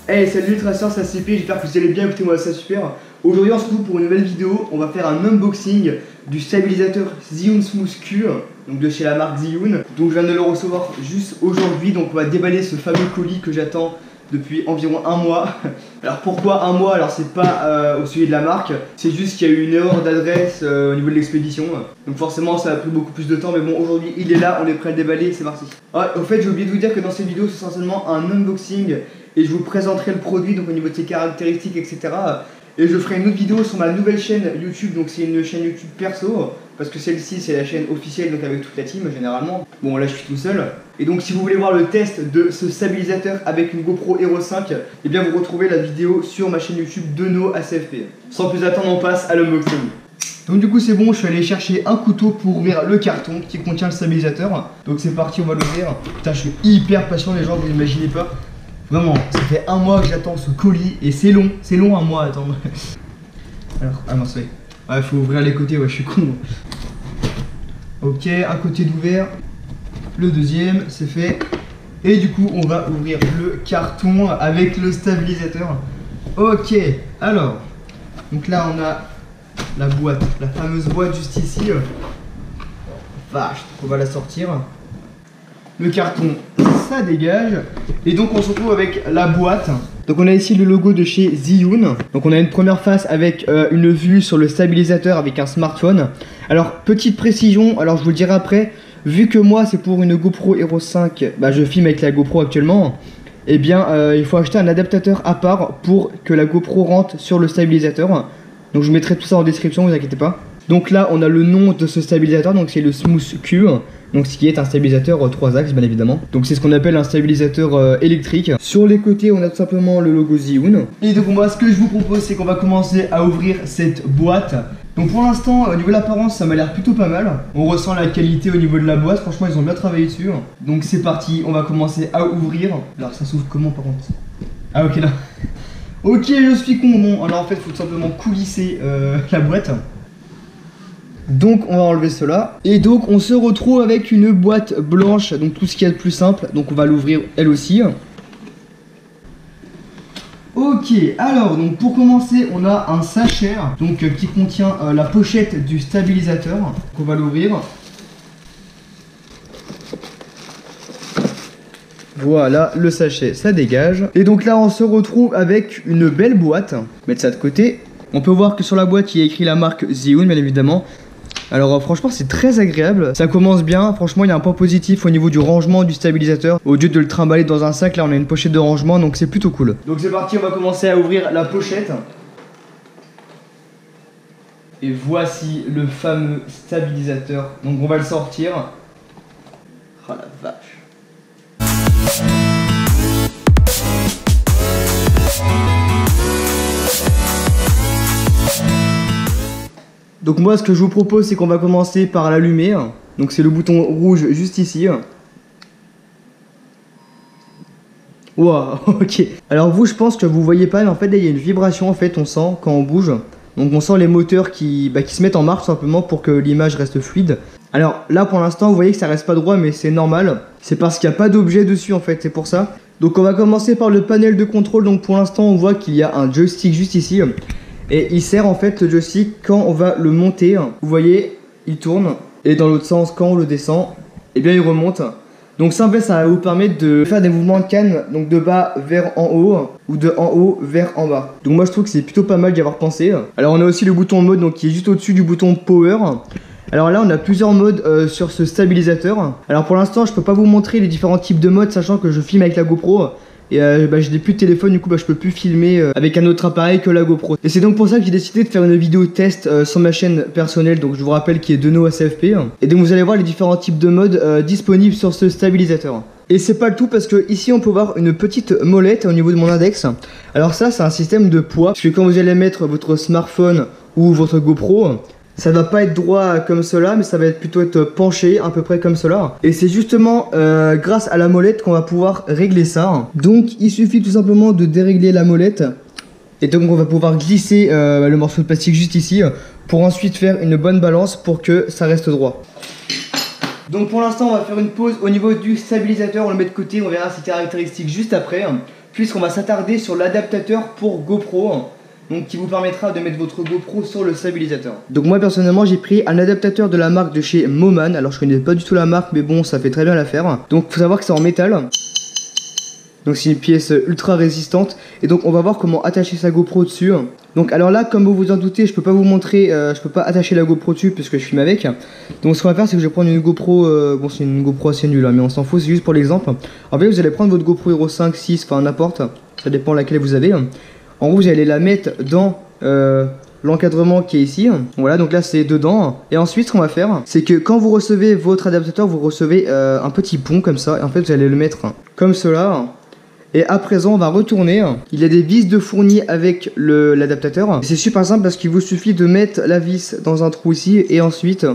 Hey, salut les traceurs, c'est CP, j'espère que vous allez bien, écoutez-moi, ça super. Aujourd'hui on se retrouve pour une nouvelle vidéo, on va faire un unboxing du stabilisateur Zhiyun Smooth Q, donc de chez la marque Zhiyun. Donc je viens de le recevoir juste aujourd'hui, donc on va déballer ce fameux colis que j'attends depuis environ un mois. Alors pourquoi un mois? Alors c'est pas au sujet de la marque, c'est juste qu'il y a eu une erreur d'adresse au niveau de l'expédition. Donc forcément ça a pris beaucoup plus de temps, mais bon, aujourd'hui il est là, on est prêt à le déballer, c'est parti. Ah, au fait j'ai oublié de vous dire que dans cette vidéo ce sera seulement un unboxing et je vous présenterai le produit, donc au niveau de ses caractéristiques, etc. Et je ferai une autre vidéo sur ma nouvelle chaîne YouTube, donc c'est une chaîne YouTube perso, parce que celle-ci c'est la chaîne officielle, donc avec toute la team généralement. Bon là je suis tout seul. Et donc si vous voulez voir le test de ce stabilisateur avec une GoPro Hero 5, et bien vous retrouvez la vidéo sur ma chaîne YouTube Deno ACFP. Sans plus attendre, on passe à l'unboxing. Donc du coup c'est bon, je suis allé chercher un couteau pour ouvrir le carton qui contient le stabilisateur. Donc c'est parti, on va l'ouvrir. Putain, je suis hyper patient les gens, vous n'imaginez pas. Vraiment, ça fait un mois que j'attends ce colis et c'est long un mois à attendre. Alors, ah non, ça y est. Ouais, faut ouvrir les côtés, ouais, je suis con. Ok, un côté d'ouvert, le deuxième, c'est fait. Et du coup, on va ouvrir le carton avec le stabilisateur. Ok, alors, donc là, on a la boîte, la fameuse boîte juste ici. Vache, on va la sortir. Le carton, ça dégage. Et donc on se retrouve avec la boîte. Donc on a ici le logo de chez Zhiyun. Donc on a une première face avec une vue sur le stabilisateur avec un smartphone. Alors petite précision, alors je vous le dirai après. Vu que moi c'est pour une GoPro Hero 5, bah je filme avec la GoPro actuellement. Et bien il faut acheter un adaptateur à part pour que la GoPro rentre sur le stabilisateur. Donc je vous mettrai tout ça en description, vous inquiétez pas. Donc là on a le nom de ce stabilisateur, donc c'est le Smooth Q. Donc ce qui est un stabilisateur 3 axes bien évidemment. Donc c'est ce qu'on appelle un stabilisateur électrique. Sur les côtés on a tout simplement le logo Zhiyun. Et donc moi ce que je vous propose c'est qu'on va commencer à ouvrir cette boîte. Donc pour l'instant au niveau de l'apparence ça m'a l'air plutôt pas mal. On ressent la qualité au niveau de la boîte, franchement ils ont bien travaillé dessus. Donc c'est parti, on va commencer à ouvrir. Alors ça s'ouvre comment par contre? Ah ok là. Ok, je suis con. Bon alors en fait il faut tout simplement coulisser la boîte. Donc on va enlever cela. Et donc on se retrouve avec une boîte blanche. Donc tout ce qu'il y a de plus simple. Donc on va l'ouvrir elle aussi. Ok, alors donc pour commencer on a un sachet donc qui contient la pochette du stabilisateur. Donc on va l'ouvrir. Voilà le sachet, ça dégage. Et donc là on se retrouve avec une belle boîte. Mettre ça de côté. On peut voir que sur la boîte il y a écrit la marque Zhiyun bien évidemment. Alors franchement c'est très agréable, ça commence bien, franchement il y a un point positif au niveau du rangement du stabilisateur. Au lieu de le trimballer dans un sac, là on a une pochette de rangement donc c'est plutôt cool. Donc c'est parti, on va commencer à ouvrir la pochette. Et voici le fameux stabilisateur, donc on va le sortir. Oh la vache. Donc moi ce que je vous propose c'est qu'on va commencer par l'allumer. Donc c'est le bouton rouge juste ici. Wow, ok. Alors vous je pense que vous voyez pas mais en fait là il y a une vibration en fait on sent quand on bouge. Donc on sent les moteurs qui se mettent en marche simplement pour que l'image reste fluide. Alors là pour l'instant vous voyez que ça reste pas droit mais c'est normal. C'est parce qu'il n'y a pas d'objet dessus en fait, c'est pour ça. Donc on va commencer par le panel de contrôle. Donc pour l'instant on voit qu'il y a un joystick juste ici. Et il sert en fait le joystick quand on va le monter. Vous voyez, il tourne. Et dans l'autre sens, quand on le descend, et bien il remonte. Donc ça en fait, ça va vous permettre de faire des mouvements de canne, donc de bas vers en haut, ou de en haut vers en bas. Donc moi je trouve que c'est plutôt pas mal d'y avoir pensé. Alors on a aussi le bouton mode, donc qui est juste au-dessus du bouton power. Alors là on a plusieurs modes sur ce stabilisateur. Alors pour l'instant je peux pas vous montrer les différents types de modes, sachant que je filme avec la GoPro. Et je n'ai plus de téléphone, du coup je peux plus filmer avec un autre appareil que la GoPro. Et c'est donc pour ça que j'ai décidé de faire une vidéo test sur ma chaîne personnelle, donc je vous rappelle qui est Deno ACFP. Et donc vous allez voir les différents types de modes disponibles sur ce stabilisateur. Et c'est pas le tout parce que ici on peut voir une petite molette au niveau de mon index. Alors ça c'est un système de poids, parce que quand vous allez mettre votre smartphone ou votre GoPro, ça va pas être droit comme cela, mais ça va plutôt être penché à peu près comme cela. Et c'est justement grâce à la molette qu'on va pouvoir régler ça. Donc il suffit tout simplement de dérégler la molette. Et donc on va pouvoir glisser le morceau de plastique juste ici pour ensuite faire une bonne balance pour que ça reste droit. Donc pour l'instant on va faire une pause au niveau du stabilisateur, on le met de côté, on verra ses caractéristiques juste après, puisqu'on va s'attarder sur l'adaptateur pour GoPro, donc qui vous permettra de mettre votre GoPro sur le stabilisateur. Donc moi personnellement j'ai pris un adaptateur de la marque de chez Moman, alors je connais pas du tout la marque mais bon ça fait très bien l'affaire. Donc faut savoir que c'est en métal. Donc c'est une pièce ultra résistante. Et donc on va voir comment attacher sa GoPro dessus. Donc alors là, comme vous vous en doutez, je peux pas vous montrer, je peux pas attacher la GoPro dessus puisque je filme avec. Donc ce qu'on va faire, c'est que je vais prendre une GoPro, bon c'est une GoPro assez nulle, hein, mais on s'en fout, c'est juste pour l'exemple. En fait vous allez prendre votre GoPro Hero 5, 6, enfin n'importe, ça dépend laquelle vous avez. En gros vous allez la mettre dans l'encadrement qui est ici. Voilà, donc là c'est dedans. Et ensuite ce qu'on va faire, c'est que quand vous recevez votre adaptateur, vous recevez un petit pont comme ça. Et en fait vous allez le mettre comme cela. Et à présent on va retourner. Il y a des vis de fourni avec l'adaptateur. C'est super simple parce qu'il vous suffit de mettre la vis dans un trou ici. Et ensuite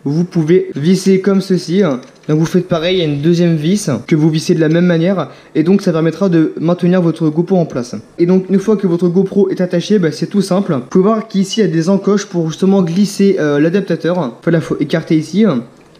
vous pouvez visser comme ceci. Donc vous faites pareil, il y a une deuxième vis que vous vissez de la même manière. Et donc ça permettra de maintenir votre GoPro en place. Et donc une fois que votre GoPro est attaché, bah, c'est tout simple. Vous pouvez voir qu'ici il y a des encoches pour justement glisser l'adaptateur. Voilà, il faut écarter ici.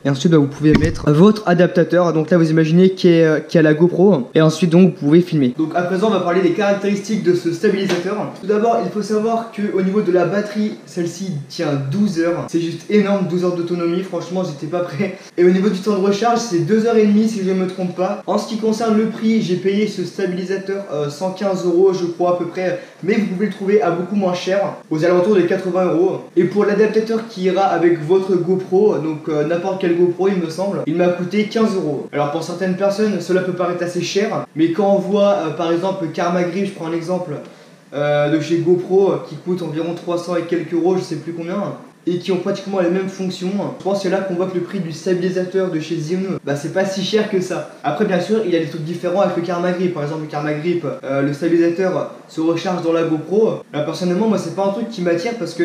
Et ensuite bah, vous pouvez mettre votre adaptateur. Donc là vous imaginez qu'il y a la GoPro. Et ensuite donc vous pouvez filmer. Donc à présent on va parler des caractéristiques de ce stabilisateur. Tout d'abord il faut savoir qu'au niveau de la batterie, celle-ci tient 12 heures. C'est juste énorme, 12 heures d'autonomie. Franchement j'étais pas prêt. Et au niveau du temps de recharge c'est 2h30 si je ne me trompe pas. En ce qui concerne le prix, j'ai payé ce stabilisateur 115 € je crois à peu près. Mais vous pouvez le trouver à beaucoup moins cher, aux alentours de 80 €. Et pour l'adaptateur qui ira avec votre GoPro, donc n'importe quel GoPro il me semble, il m'a coûté 15 €. Alors pour certaines personnes cela peut paraître assez cher, mais quand on voit par exemple Karma Grip, je prends un exemple de chez GoPro qui coûte environ 300 et quelques euros, je sais plus combien, et qui ont pratiquement les mêmes fonctions, je pense que c'est là qu'on voit que le prix du stabilisateur de chez Zhiyun, bah c'est pas si cher que ça. Après bien sûr il y a des trucs différents avec le Karma Grip. Par exemple le Karma Grip, le stabilisateur se recharge dans la GoPro. Là personnellement moi c'est pas un truc qui m'attire parce que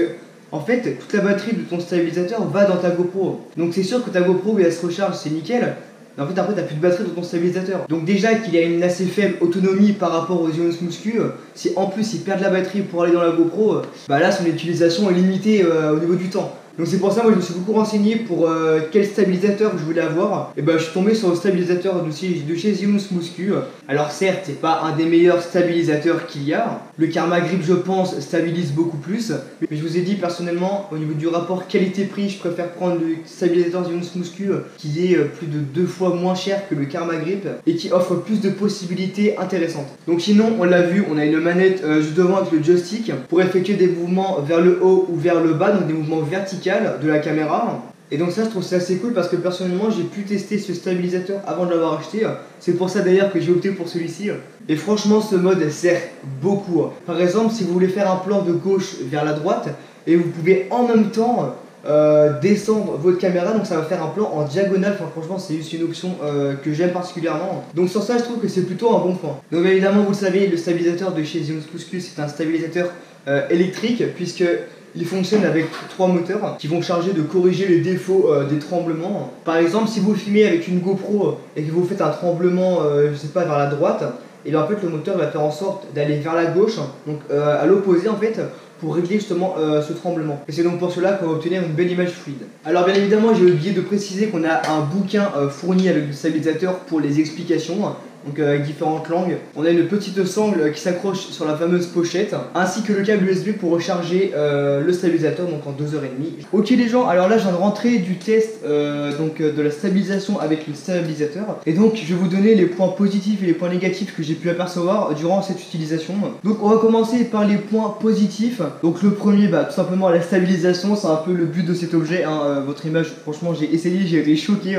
en fait, toute la batterie de ton stabilisateur va dans ta GoPro. Donc c'est sûr que ta GoPro, elle se recharge, c'est nickel. Mais en fait, après, t'as plus de batterie dans ton stabilisateur. Donc déjà qu'il a une assez faible autonomie par rapport aux Zhiyun Smooth Q, si en plus il perd de la batterie pour aller dans la GoPro, bah là, son utilisation est limitée au niveau du temps. Donc c'est pour ça, moi je me suis beaucoup renseigné pour quel stabilisateur je voulais avoir. Et bah je suis tombé sur le stabilisateur de chez Zhiyun Smooth Q. Alors certes, c'est pas un des meilleurs stabilisateurs qu'il y a. Le Karma Grip, je pense, stabilise beaucoup plus. Mais je vous ai dit personnellement, au niveau du rapport qualité-prix, je préfère prendre le stabilisateur Zhiyun Smooth Q qui est plus de 2 fois moins cher que le Karma Grip et qui offre plus de possibilités intéressantes. Donc sinon, on l'a vu, on a une manette juste devant avec le joystick pour effectuer des mouvements vers le haut ou vers le bas, donc des mouvements verticaux de la caméra. Et donc ça je trouve ça assez cool parce que personnellement j'ai pu tester ce stabilisateur avant de l'avoir acheté. C'est pour ça d'ailleurs que j'ai opté pour celui-ci. Et franchement ce mode sert beaucoup. Par exemple si vous voulez faire un plan de gauche vers la droite et vous pouvez en même temps descendre votre caméra, donc ça va faire un plan en diagonale. Enfin franchement c'est juste une option que j'aime particulièrement. Donc sur ça je trouve que c'est plutôt un bon point. Donc évidemment vous le savez, le stabilisateur de chez Zhiyun Smooth Q c'est un stabilisateur électrique puisque il fonctionne avec 3 moteurs qui vont charger de corriger les défauts des tremblements. Par exemple, si vous filmez avec une GoPro et que vous faites un tremblement, je sais pas, vers la droite, et bien en fait le moteur va faire en sorte d'aller vers la gauche, donc à l'opposé en fait, pour régler justement ce tremblement. Et c'est donc pour cela qu'on va obtenir une belle image fluide. Alors bien évidemment, j'ai oublié de préciser qu'on a un bouquin fourni avec le stabilisateur pour les explications. Donc avec différentes langues. On a une petite sangle qui s'accroche sur la fameuse pochette, ainsi que le câble USB pour recharger le stabilisateur, donc en 2h30. Ok les gens, alors là je viens de rentrer du test de la stabilisation avec le stabilisateur. Et donc je vais vous donner les points positifs et les points négatifs que j'ai pu apercevoir durant cette utilisation. Donc on va commencer par les points positifs. Donc le premier, bah, tout simplement la stabilisation, c'est un peu le but de cet objet, hein. Votre image, franchement j'ai essayé, j'ai été choqué.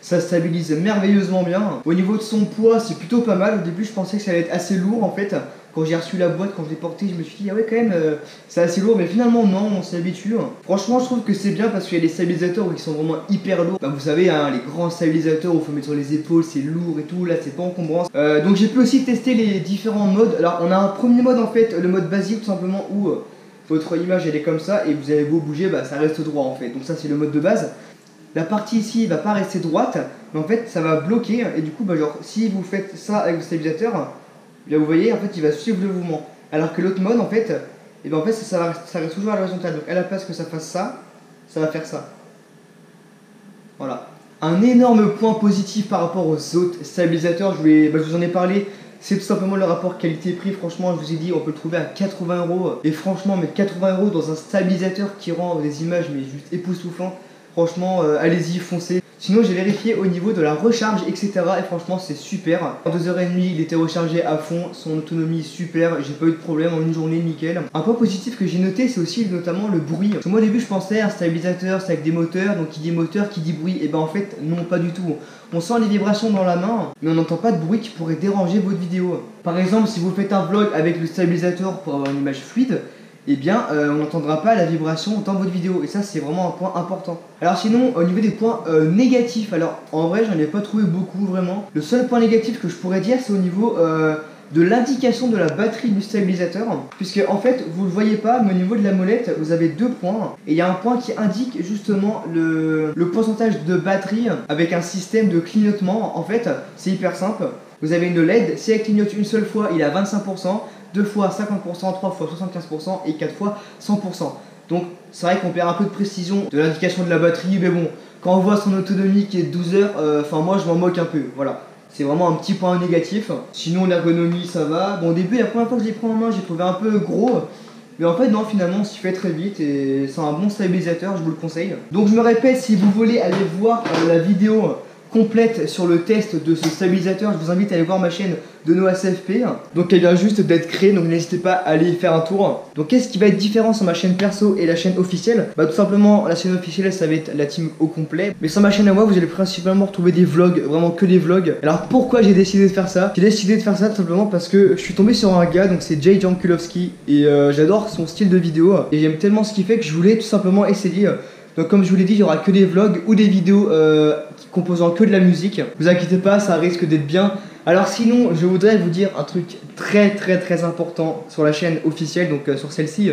Ça stabilise merveilleusement bien. Au niveau de son poids, c'est plutôt pas mal. Au début, je pensais que ça allait être assez lourd en fait. Quand j'ai reçu la boîte, quand je l'ai portée, je me suis dit, ah ouais, quand même, c'est assez lourd. Mais finalement, non, on s'habitue. Franchement, je trouve que c'est bien parce qu'il y a des stabilisateurs qui sont vraiment hyper lourds. Bah, vous savez, hein, les grands stabilisateurs où il faut mettre sur les épaules, c'est lourd et tout. Là, c'est pas encombrant. Donc, j'ai pu aussi tester les différents modes. Alors, on a un premier mode en fait, le mode basique, tout simplement, où votre image elle est comme ça et vous avez beau bouger, bah, ça reste droit en fait. Donc, ça, c'est le mode de base. La partie ici va pas rester droite, mais en fait ça va bloquer et du coup bah genre si vous faites ça avec le stabilisateur, bien vous voyez en fait il va suivre le mouvement. Alors que l'autre mode en fait, et ben en fait ça reste toujours à l'horizontale. Donc à la place que ça fasse ça, ça va faire ça. Voilà. Un énorme point positif par rapport aux autres stabilisateurs, je vous en ai parlé, c'est tout simplement le rapport qualité-prix. Franchement, je vous ai dit, on peut le trouver à 80 €. Et franchement, mettre 80 € dans un stabilisateur qui rend des images mais juste époustouflant, franchement, allez-y, foncez. Sinon, j'ai vérifié au niveau de la recharge, etc. Et franchement, c'est super. En 2h30, il était rechargé à fond. Son autonomie est super. J'ai pas eu de problème en une journée, nickel. Un point positif que j'ai noté, c'est aussi notamment le bruit. Parce que moi, au début, je pensais un stabilisateur, c'est avec des moteurs. Donc, qui dit moteur, qui dit bruit. Et ben, en fait, non, pas du tout. On sent les vibrations dans la main, mais on n'entend pas de bruit qui pourrait déranger votre vidéo. Par exemple, si vous faites un vlog avec le stabilisateur pour avoir une image fluide, eh bien on n'entendra pas la vibration dans votre vidéo, et ça c'est vraiment un point important. Alors sinon, au niveau des points négatifs, alors en vrai j'en ai pas trouvé beaucoup vraiment. Le seul point négatif que je pourrais dire, c'est au niveau de l'indication de la batterie du stabilisateur, puisque en fait vous le voyez pas, mais au niveau de la molette vous avez deux points, et il y a un point qui indique justement le pourcentage de batterie avec un système de clignotement. En fait c'est hyper simple, vous avez une LED, si elle clignote une seule fois il est à 25%, 2 fois 50%, 3 fois 75% et 4 fois 100%. Donc c'est vrai qu'on perd un peu de précision de l'indication de la batterie, mais bon, quand on voit son autonomie qui est de 12 heures, enfin moi je m'en moque un peu, voilà. C'est vraiment un petit point négatif. Sinon l'ergonomie ça va. Bon, au début, la première fois que je l'ai pris en main, j'ai trouvé un peu gros. Mais en fait non, finalement on s'y fait très vite et c'est un bon stabilisateur, je vous le conseille. Donc je me répète, si vous voulez aller voir la vidéo complète sur le test de ce stabilisateur, je vous invite à aller voir ma chaîne de NoACFP. Donc elle vient juste d'être créée, donc n'hésitez pas à aller y faire un tour. Donc qu'est-ce qui va être différent sur ma chaîne perso et la chaîne officielle? Bah tout simplement, la chaîne officielle ça va être la team au complet, mais sur ma chaîne à moi vous allez principalement retrouver des vlogs, vraiment que des vlogs. Alors pourquoi j'ai décidé de faire ça? J'ai décidé de faire ça tout simplement parce que je suis tombé sur un gars, donc c'est Jay Jankulowski, et j'adore son style de vidéo, et j'aime tellement ce qu'il fait que je voulais tout simplement essayer. Donc comme je vous l'ai dit, il y aura que des vlogs ou des vidéos composant que de la musique. Vous inquiétez pas, ça risque d'être bien. Alors sinon, je voudrais vous dire un truc très important sur la chaîne officielle, donc sur celle-ci.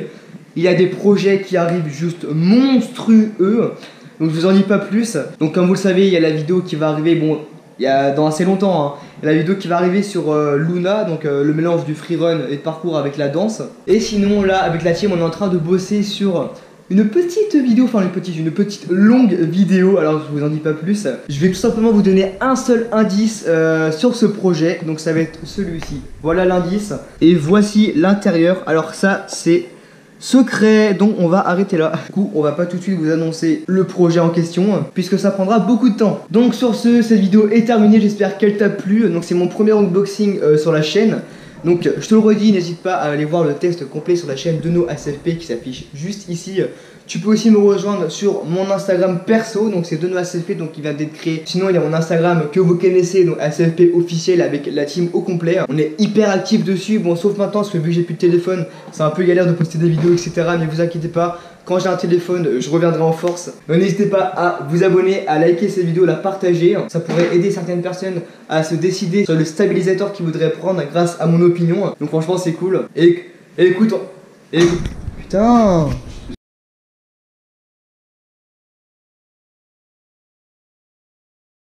Il y a des projets qui arrivent juste monstrueux. Donc je vous en dis pas plus. Donc comme vous le savez, il y a la vidéo qui va arriver, bon, il y a dans assez longtemps, hein. Il y a la vidéo qui va arriver sur Luna, donc le mélange du freerun et de parcours avec la danse. Et sinon là, avec la team, on est en train de bosser sur une petite vidéo, enfin une petite longue vidéo, alors je vous en dis pas plus. Je vais tout simplement vous donner un seul indice sur ce projet, donc ça va être celui-ci. Voilà l'indice, et voici l'intérieur. Alors ça c'est secret, donc on va arrêter là. Du coup on va pas tout de suite vous annoncer le projet en question, puisque ça prendra beaucoup de temps. Donc sur ce, cette vidéo est terminée, j'espère qu'elle t'a plu. Donc c'est mon premier unboxing sur la chaîne. Donc je te le redis, n'hésite pas à aller voir le test complet sur la chaîne de NoACFP qui s'affiche juste ici. Tu peux aussi me rejoindre sur mon Instagram perso, donc c'est de NoACFP, donc qui vient d'être créé. Sinon il y a mon Instagram que vous connaissez, donc ACFP officiel avec la team au complet. On est hyper actif dessus, bon sauf maintenant parce que vu que j'ai plus de téléphone, c'est un peu galère de poster des vidéos etc. Mais vous inquiétez pas, quand j'ai un téléphone, je reviendrai en force. N'hésitez pas à vous abonner, à liker cette vidéo, la partager. Ça pourrait aider certaines personnes à se décider sur le stabilisateur qu'ils voudraient prendre grâce à mon opinion. Donc franchement c'est cool. Et écoute, putain.